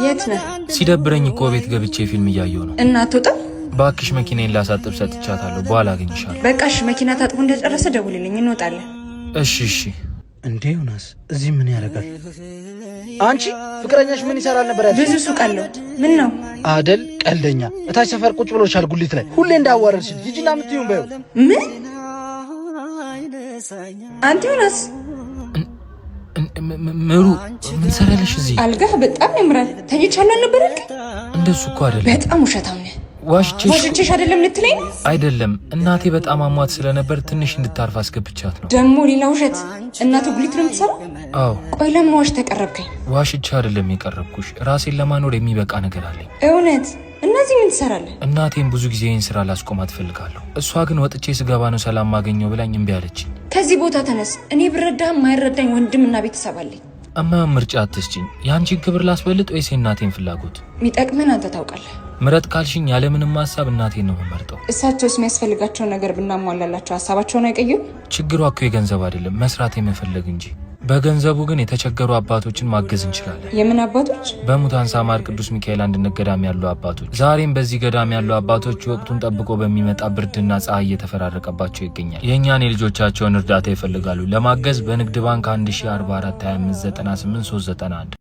የት ነህ? ሲደብረኝ እኮ ቤት ገብቼ ፊልም እያየሁ ነው። እና አትወጣም? ባክሽ መኪናዬን ላሳጥብ ሰጥቻታለሁ፣ በኋላ አገኝሻለሁ። በቃ እሺ፣ መኪና ታጥቦ እንደጨረሰ ደውልልኝ፣ እንወጣለን። እሺ እሺ። እንዴ ዮናስ እዚህ ምን ያደርጋል? አንቺ ፍቅረኛሽ ምን ይሰራል ነበር ያልሽ? ብዙ ሱቅ አለው። ምን ነው አደል? ቀልደኛ እታች ሰፈር ቁጭ ብሎሻል ጉሊት ላይ ሁሌ እንዳዋረድሽ ሂጂና ምትዩን በይው። ምን አንተ ዮናስ ምሩ ምን ሰራለሽ እዚህ? አልጋህ በጣም ያምራል። ተኝቻለሁ ነበር አልክ? እንደሱ እኮ አይደለም። በጣም ውሸታም ነህ። ዋሽቼሽ አይደለም ልትለኝ? አይደለም እናቴ በጣም አሟት ስለነበር ትንሽ እንድታርፍ አስገብቻት ነው። ደግሞ ሌላ ውሸት። እናቱ ጉሊት ነው የምትሰራው? አዎ። ቆይ ለምን ዋሽ ተቀረብከኝ? ዋሽቼ አይደለም የቀረብኩሽ፣ ራሴን ለማኖር የሚበቃ ነገር አለኝ። እውነት? እነዚህ ምን ትሰራለህ? እናቴን ብዙ ጊዜ ይህን ስራ ላስቆማት ፈልጋለሁ። እሷ ግን ወጥቼ ስገባ ነው ሰላም ማገኘው ብላኝ እምቢ አለችኝ። ከዚህ ቦታ ተነስ። እኔ ብረዳህ የማይረዳኝ ወንድምና ቤተሰብ አለኝ። እማዬ ምርጫ አትስጪኝ። የአንቺን ክብር ላስበልጥ ወይስ የእናቴን ፍላጎት? የሚጠቅምን አንተ ታውቃለህ። ምረጥ ካልሽኝ ያለምንም ሀሳብ እናቴን ነው የምመርጠው። እሳቸውስ የሚያስፈልጋቸውን ነገር ብናሟላላቸው ሀሳባቸውን አይቀይሩ? ችግሯ እኮ የገንዘብ አይደለም መስራት የመፈለግ እንጂ። በገንዘቡ ግን የተቸገሩ አባቶችን ማገዝ እንችላለን። የምን አባቶች? በሙታንሳ ማር ቅዱስ ሚካኤል አንድነት ገዳም ያሉ አባቶች። ዛሬም በዚህ ገዳም ያሉ አባቶች ወቅቱን ጠብቆ በሚመጣ ብርድና ፀሐይ እየተፈራረቀባቸው ይገኛል። የእኛን የልጆቻቸውን እርዳታ ይፈልጋሉ። ለማገዝ በንግድ ባንክ 1044 25 98 391